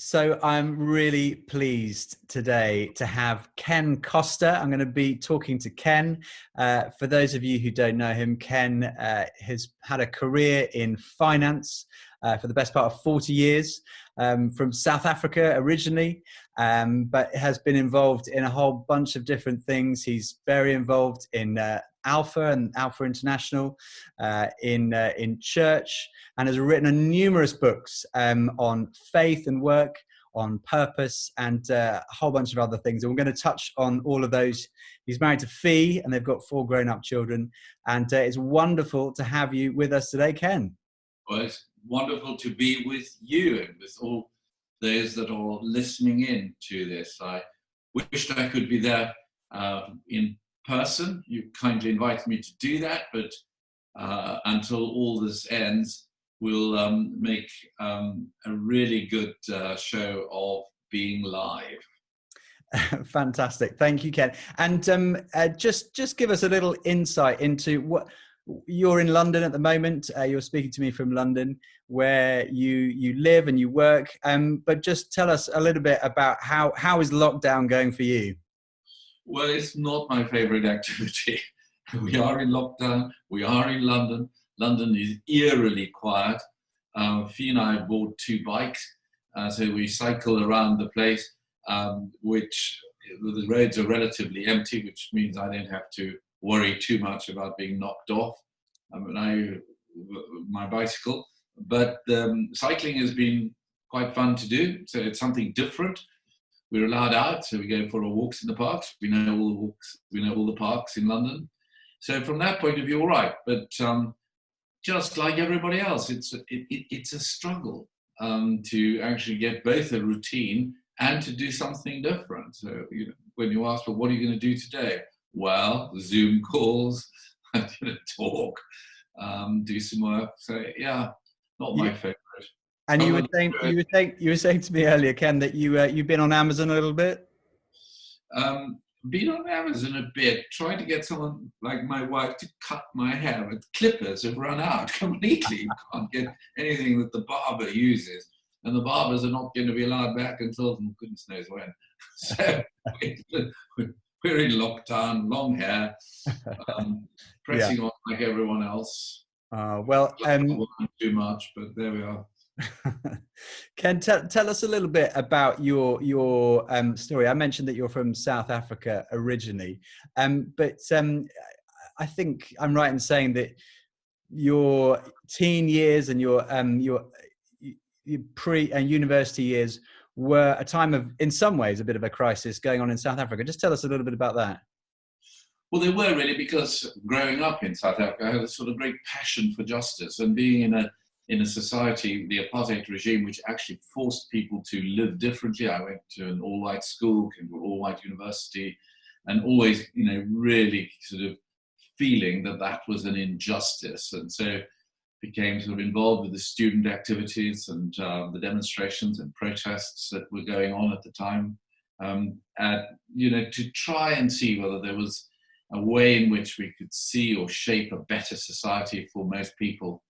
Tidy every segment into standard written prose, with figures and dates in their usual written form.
So I'm really pleased today to have Ken Costa. I'm going to be talking to Ken. For those of you who don't know him, Ken has had a career in finance for the best part of 40 years, from South Africa originally, but has been involved in a whole bunch of different things. He's very involved in Alpha and Alpha International, in church, and has written numerous books on faith and work, on purpose, and a whole bunch of other things. And we're going to touch on all of those. He's married to Fee, and they've got 4 grown-up children. And it's wonderful to have you with us today, Ken. Well, it's wonderful to be with you and with all those that are listening in to this. I wished I could be there in person. You kindly invited me to do that, but until all this ends, we'll make a really good show of being live. Fantastic. Thank you, Ken. And just give us a little insight into what you're in London at the moment. You're speaking to me from London, where you live and you work. But just tell us a little bit about how is lockdown going for you? Well, it's not my favorite activity. We are in lockdown. We are in London. London is eerily quiet. Fee and I bought 2 bikes, so we cycle around the place, which the roads are relatively empty, which means I don't have to worry too much about being knocked off my bicycle. But cycling has been quite fun to do, so it's something different. We're allowed out, so we go for our walks in the parks. We know all the walks, we know all the parks in London. So from that point of view, all right. But just like everybody else, it's a struggle to actually get both a routine and to do something different. So when you ask, well, what are you going to do today? Well, Zoom calls, talk, do some work. So yeah, not my favorite. And you were saying to me earlier, Ken, that you've been on Amazon a little bit. Been on Amazon a bit, trying to get someone like my wife to cut my hair, but clippers have run out completely. You can't get anything that the barber uses, and the barbers are not going to be allowed back until goodness knows when. So we're in lockdown, long hair, pressing on like everyone else. Well, too much, but there we are. Ken, tell us a little bit about your story. I mentioned that you're from South Africa originally, but I think I'm right in saying that your teen years and your pre and university years were a time of, in some ways, a bit of a crisis going on in South Africa. Just tell us a little bit about that. Well, they were really, because growing up in South Africa, I had a sort of great passion for justice, and being in a society, the apartheid regime, which actually forced people to live differently. I went to an all-white school, came to an all-white university, and always, really sort of feeling that was an injustice. And so became sort of involved with the student activities and the demonstrations and protests that were going on at the time, to try and see whether there was a way in which we could see or shape a better society for most people.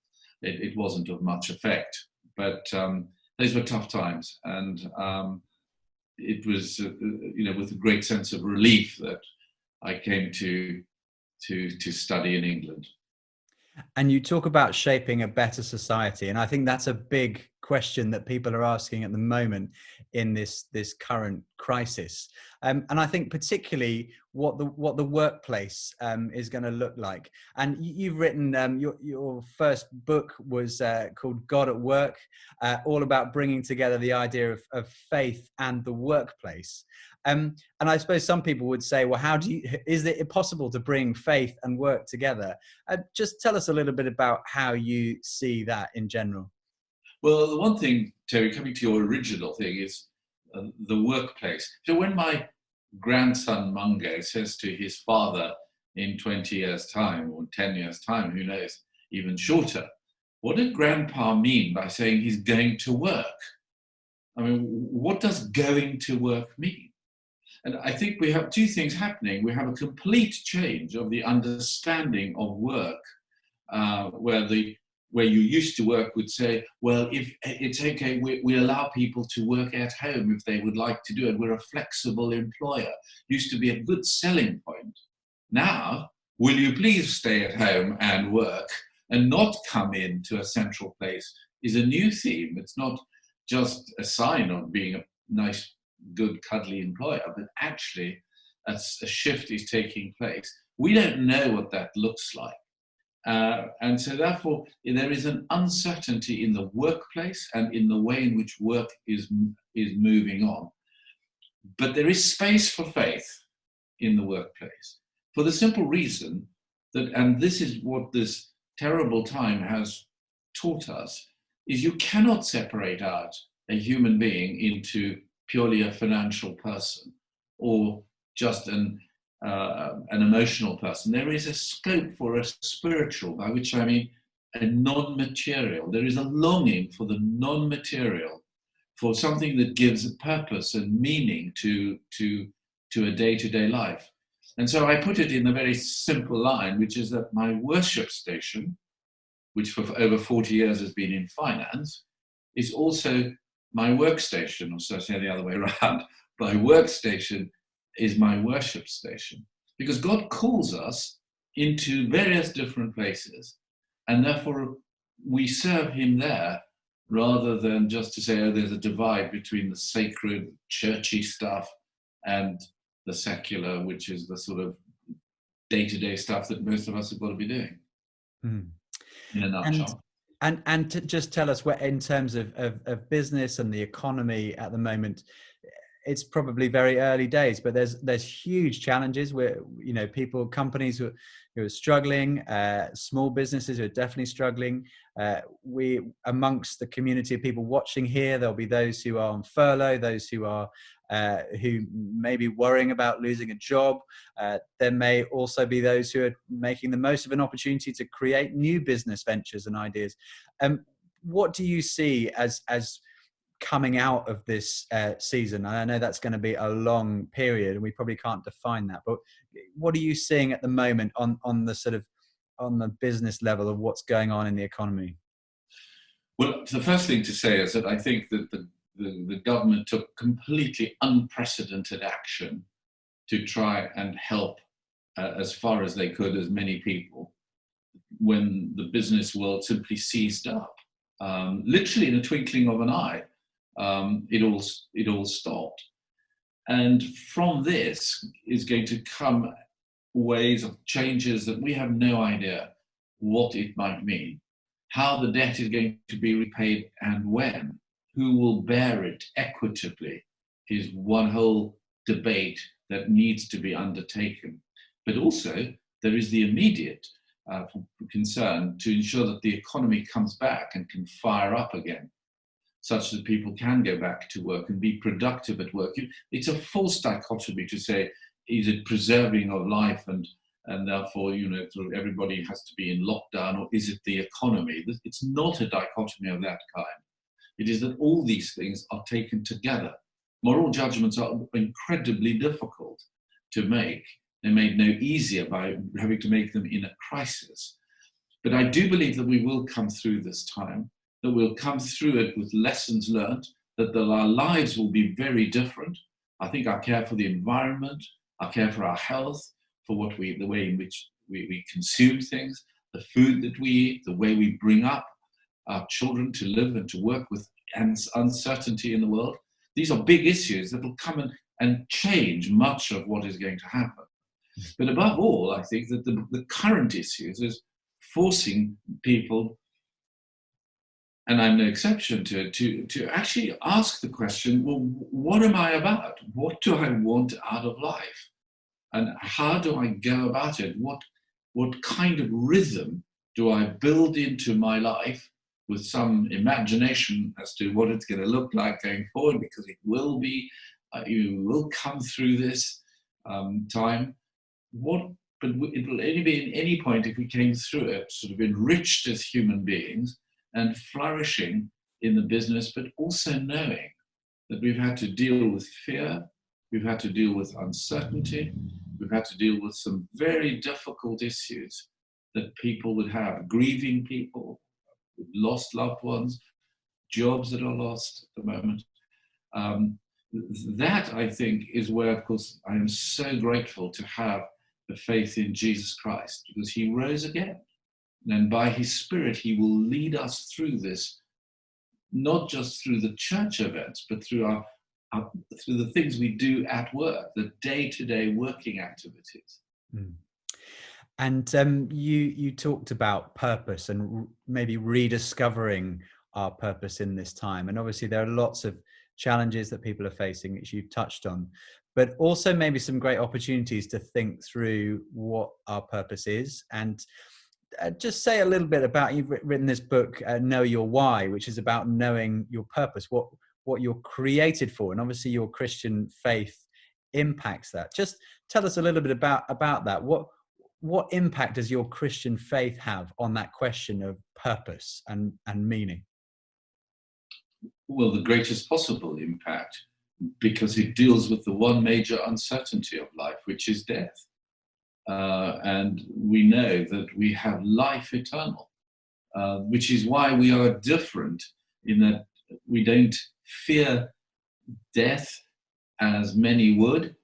It wasn't of much effect, but those were tough times, and it was, with a great sense of relief that I came to study in England. And you talk about shaping a better society, and I think that's a big question that people are asking at the moment in this current crisis. And I think particularly what the workplace is going to look like. And you've written your first book was called God at Work, all about bringing together the idea of faith and the workplace. And I suppose some people would say, well, is it possible to bring faith and work together? Just tell us a little bit about how you see that in general. Well, the one thing, Terry, coming to your original thing, is the workplace. So when my grandson Mungo says to his father in 20 years' time, or 10 years' time, who knows, even shorter, what did Grandpa mean by saying he's going to work? I mean, what does going to work mean? And I think we have 2 things happening. We have a complete change of the understanding of work, where the where you used to work would say, well, if it's okay, we allow people to work at home if they would like to do it. We're a flexible employer. Used to be a good selling point. Now, will you please stay at home and work and not come into a central place is a new theme. It's not just a sign of being a nice, good, cuddly employer, but actually a shift is taking place. We don't know what that looks like. And so therefore, there is an uncertainty in the workplace and in the way in which work is moving on. But there is space for faith in the workplace for the simple reason that, and this is what this terrible time has taught us, is you cannot separate out a human being into purely a financial person or just an emotional person. There is a scope for a spiritual, by which I mean a non-material. There is a longing for the non-material, for something that gives a purpose and meaning to a day-to-day life. And so I put it in a very simple line, which is that my worship station, which for over 40 years has been in finance, is also my workstation, or so I say the other way around. My workstation is my worship station, because God calls us into various different places, and therefore we serve him there rather than just to say, oh, there's a divide between the sacred, churchy stuff and the secular, which is the sort of day-to-day stuff that most of us have got to be doing. In a nutshell. And to just tell us, where in terms of business and the economy at the moment, it's probably very early days, but there's huge challenges where, you know, companies who are struggling, small businesses who are definitely struggling. We, amongst the community of people watching here, there'll be those who are on furlough, those who are who may be worrying about losing a job. There may also be those who are making the most of an opportunity to create new business ventures and ideas. What do you see as coming out of this season? I know that's going to be a long period and we probably can't define that, but what are you seeing at the moment on the sort of on the business level of what's going on in the economy? Well, the first thing to say is that I think that the government took completely unprecedented action to try and help as far as they could as many people when the business world simply seized up. Literally in a twinkling of an eye, it all stopped. And from this is going to come ways of changes that we have no idea what it might mean, how the debt is going to be repaid and when, who will bear it equitably is one whole debate that needs to be undertaken. But also there is the immediate concern to ensure that the economy comes back and can fire up again, such that people can go back to work and be productive at work. It's a false dichotomy to say, is it preserving of life and therefore, you know, sort of everybody has to be in lockdown, or is it the economy? It's not a dichotomy of that kind. It is that all these things are taken together. Moral judgments are incredibly difficult to make. They're made no easier by having to make them in a crisis. But I do believe that we will come through this time, that we'll come through it with lessons learned, that our lives will be very different. I think our care for the environment, our care for our health, for the way in which we consume things, the food that we eat, the way we bring up our children to live and to work with uncertainty in the world. These are big issues that will come and change much of what is going to happen. But above all, I think that the current issues is forcing people, and I'm no exception to it, to actually ask the question, well, what am I about? What do I want out of life? And how do I go about it? What kind of rhythm do I build into my life with some imagination as to what it's going to look like going forward, because it will be, you will come through this time. But it will only be in any point if we came through it sort of enriched as human beings and flourishing in the business, but also knowing that we've had to deal with fear, we've had to deal with uncertainty, we've had to deal with some very difficult issues that people would have, grieving people, lost loved ones, jobs that are lost at the moment. That, I think, is where, of course, I am so grateful to have the faith in Jesus Christ, because he rose again. And by his Spirit, he will lead us through this, not just through the church events, but through through the things we do at work, the day-to-day working activities. Mm. And you talked about purpose and maybe rediscovering our purpose in this time. And obviously there are lots of challenges that people are facing, which you've touched on, but also maybe some great opportunities to think through what our purpose is. And just say a little bit about, you've written this book, Know Your Why, which is about knowing your purpose, what you're created for. And obviously your Christian faith impacts that. Just tell us a little bit about that. What impact does your Christian faith have on that question of purpose and meaning? Well, the greatest possible impact, because it deals with the one major uncertainty of life, which is death. And we know that we have life eternal, which is why we are different in that we don't fear death as many would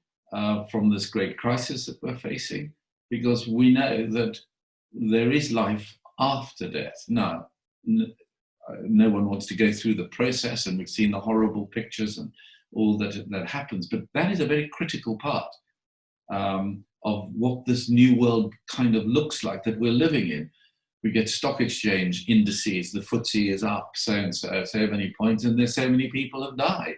from this great crisis that we're facing, because we know that there is life after death. Now, no one wants to go through the process, and we've seen the horrible pictures and all that happens, but that is a very critical part of what this new world kind of looks like that we're living in. We get stock exchange indices, the FTSE is up so many points, and there's so many people have died.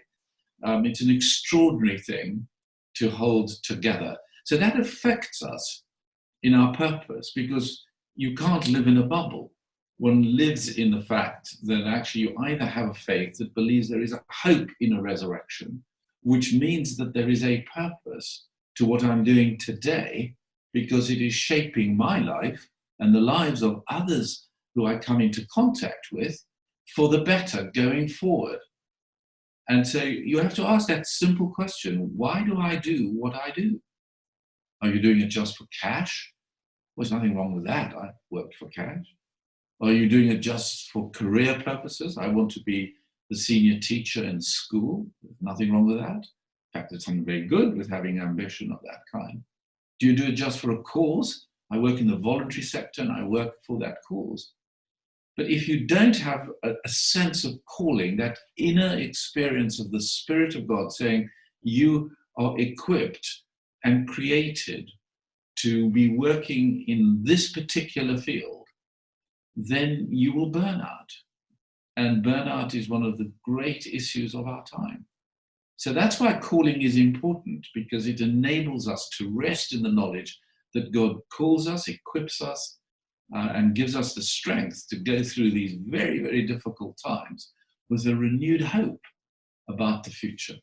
It's an extraordinary thing to hold together. So that affects us in our purpose, because you can't live in a bubble. One lives in the fact that actually you either have a faith that believes there is a hope in a resurrection, which means that there is a purpose to what I'm doing today, because it is shaping my life and the lives of others who I come into contact with for the better going forward. And so you have to ask that simple question: why do I do what I do? Are you doing it just for cash? Well, there's nothing wrong with that. I worked for cash. Are you doing it just for career purposes? I want to be the senior teacher in school. There's nothing wrong with that. In fact, there's something very good with having ambition of that kind. Do you do it just for a cause? I work in the voluntary sector and I work for that cause. But if you don't have a sense of calling, that inner experience of the Spirit of God saying you are equipped and created to be working in this particular field, then you will burn out. And burnout is one of the great issues of our time. So that's why calling is important, because it enables us to rest in the knowledge that God calls us, equips us, and gives us the strength to go through these very, very difficult times with a renewed hope about the future.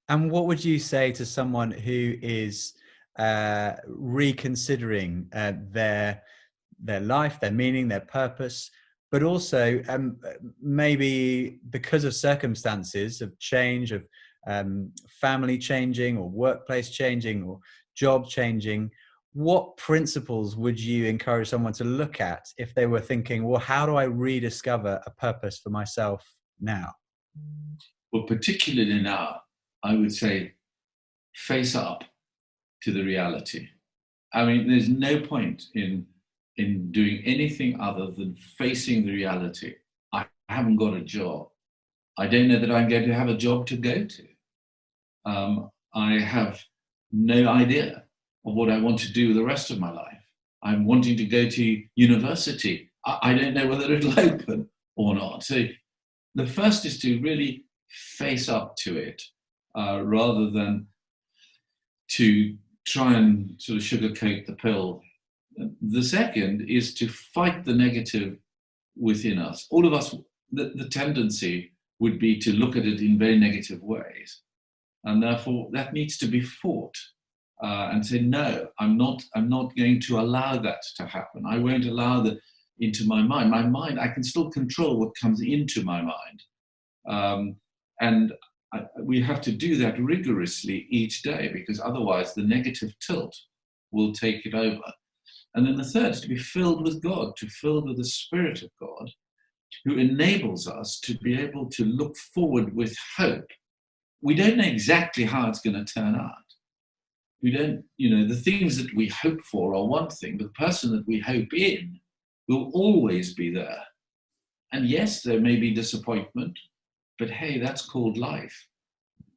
And what would you say to someone who is reconsidering their life, their meaning, their purpose, but also maybe because of circumstances of change, of family changing or workplace changing or job changing? What principles would you encourage someone to look at if they were thinking, well, how do I rediscover a purpose for myself now? Well, particularly now, I would say face up to the reality. I mean, there's no point in doing anything other than facing the reality. I haven't got a job. I don't know that I'm going to have a job to go to. I have no idea of what I want to do the rest of my life. I'm wanting to go to university. I don't know whether it'll open or not. So the first is to really face up to it, rather than to try and sort of sugarcoat the pill. The second is to fight the negative within us. All of us, the tendency would be to look at it in very negative ways. And therefore that needs to be fought, and say, no, I'm not going to allow that to happen. I won't allow that into my mind. My mind, I can still control what comes into my mind. And we have to do that rigorously each day, because otherwise the negative tilt will take it over. And then the third is to be filled with God, to filled with the Spirit of God, who enables us to be able to look forward with hope. We don't know exactly how it's going to turn out. We don't, the things that we hope for are one thing, but the person that we hope in will always be there. And yes, there may be disappointment, but hey, that's called life.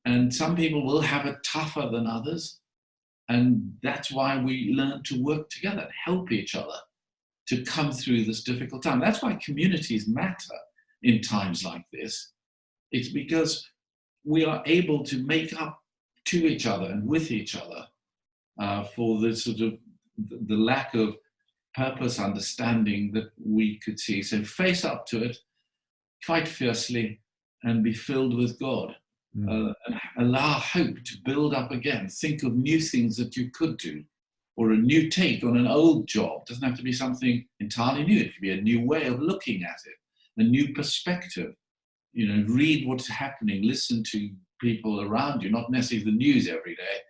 And some people will have it tougher than others. And that's why we learn to work together, help each other to come through this difficult time. That's why communities matter in times like this. It's because we are able to make up to each other and with each other for the sort of the lack of purpose, understanding that we could see. So face up to it, fight fiercely, and be filled with God. And allow hope to build up again. Think of new things that you could do, or a new take on an old job. It doesn't have to be something entirely new. It could be a new way of looking at it, a new perspective. Read what's happening, listen to people around you, not necessarily the news every day,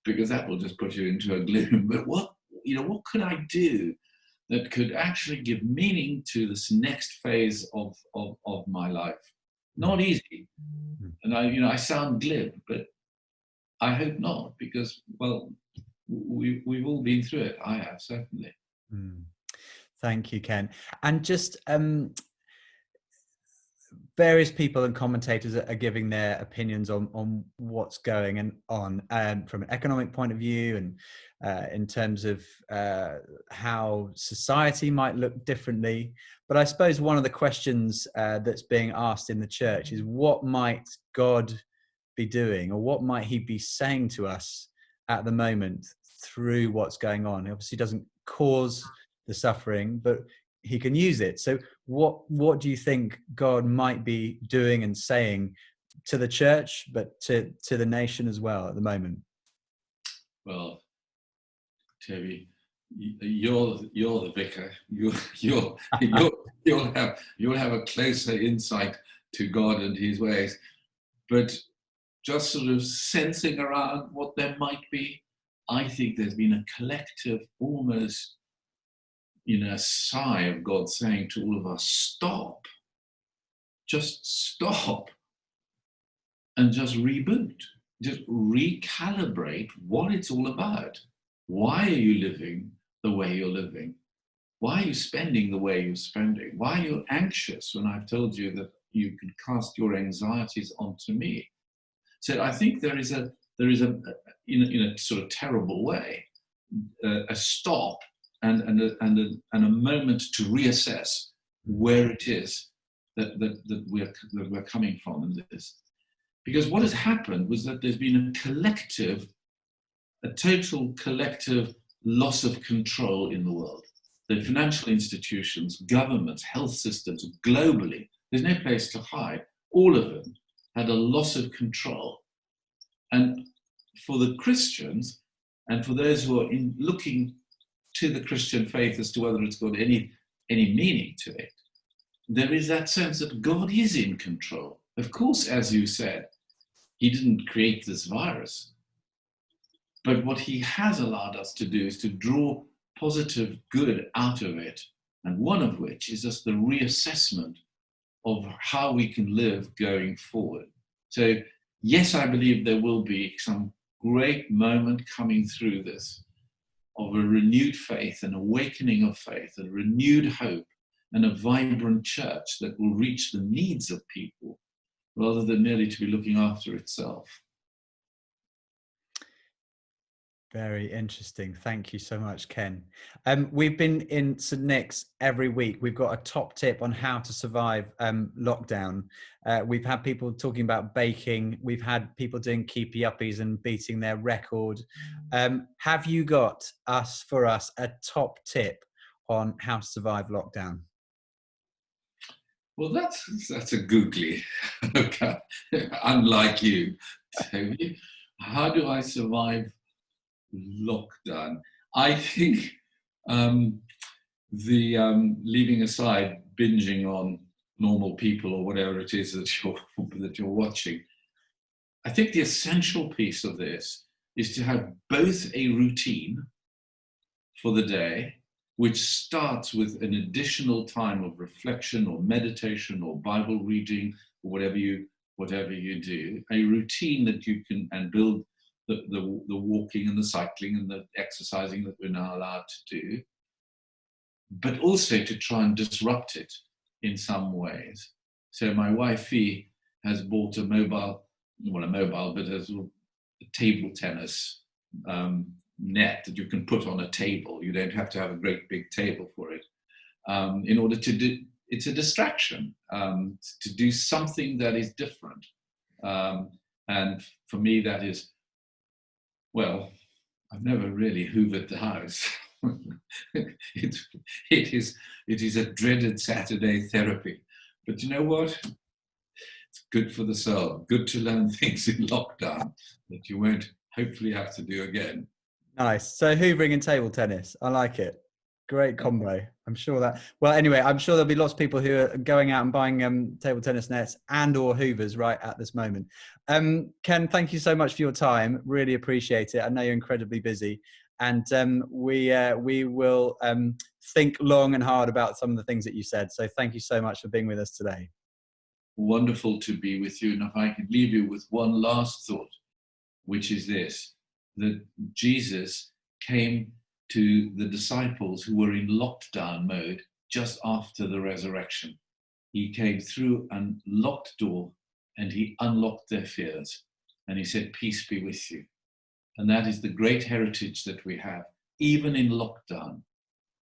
because that will just put you into a gloom. But what could I do that could actually give meaning to this next phase of my life? Not easy. And I sound glib, but I hope not, because, well, we've all been through it. I have, certainly. Thank you, Ken. And just various people and commentators are giving their opinions on what's going on from an economic point of view, and in terms of how society might look differently. But I suppose one of the questions that's being asked in the church is, what might God be doing, or what might he be saying to us at the moment through what's going on? He obviously doesn't cause the suffering, but he can use it. So what do you think God might be doing and saying to the church, but to the nation as well at the moment? Well, Toby, you're the vicar. You'll have a closer insight to God and his ways. But just sort of sensing around what there might be, I think there's been a collective, almost sigh of God saying to all of us, stop, just stop, and just reboot, just recalibrate what it's all about. Why are you living the way you're living? Why are you spending the way you're spending? Why are you anxious when I've told you that you can cast your anxieties onto me? So I think there is a in a sort of terrible way, a stop and a moment to reassess where it is that we're coming from in this. Because what has happened was that there's been a total collective loss of control in the world. The financial institutions, governments, health systems, globally, there's no place to hide. All of them had a loss of control. And for the Christians, and for those who are looking to the Christian faith as to whether it's got any meaning to it, there is that sense that God is in control. Of course, as you said, he didn't create this virus. But what he has allowed us to do is to draw positive good out of it. And one of which is just the reassessment of how we can live going forward. So yes, I believe there will be some great moment coming through this of a renewed faith, an awakening of faith, a renewed hope, and a vibrant church that will reach the needs of people rather than merely to be looking after itself. Very interesting. Thank you so much, Ken. We've been in St. Nick's every week. We've got a top tip on how to survive lockdown. We've had people talking about baking. We've had people doing keepy uppies and beating their record. Have you got for us a top tip on how to survive lockdown? Well, that's a googly. Okay. Unlike you, Toby. How do I survive lockdown? I think leaving aside binging on normal people or whatever it is that you're watching, I think the essential piece of this is to have both a routine for the day, which starts with an additional time of reflection or meditation or Bible reading or whatever you do, a routine that you can, and build the walking and the cycling and the exercising that we're now allowed to do, but also to try and disrupt it in some ways. So my wifey has bought a mobile, but as a table tennis net that you can put on a table. You don't have to have a great big table for it. In order to do, it's a distraction, to do something that is different. And for me, that is, well, I've never really hoovered the house. it is a dreaded Saturday therapy. But you know what? It's good for the soul. Good to learn things in lockdown that you won't hopefully have to do again. Nice. So hoovering and table tennis. I like it. Great combo. I'm sure that, well, anyway, I'm sure there'll be lots of people who are going out and buying table tennis nets and or hoovers right at this moment. Ken, thank you so much for your time. Really appreciate it. I know you're incredibly busy, and we will think long and hard about some of the things that you said. So thank you so much for being with us today. Wonderful to be with you. And if I could leave you with one last thought, which is this, that Jesus came to the disciples who were in lockdown mode just after the resurrection. He came through a locked door and he unlocked their fears. And he said, peace be with you. And that is the great heritage that we have. Even in lockdown,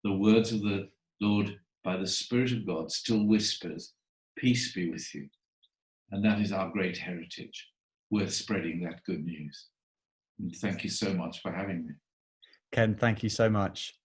the words of the Lord by the Spirit of God still whispers, peace be with you. And that is our great heritage, worth spreading that good news. And thank you so much for having me. Ken, thank you so much.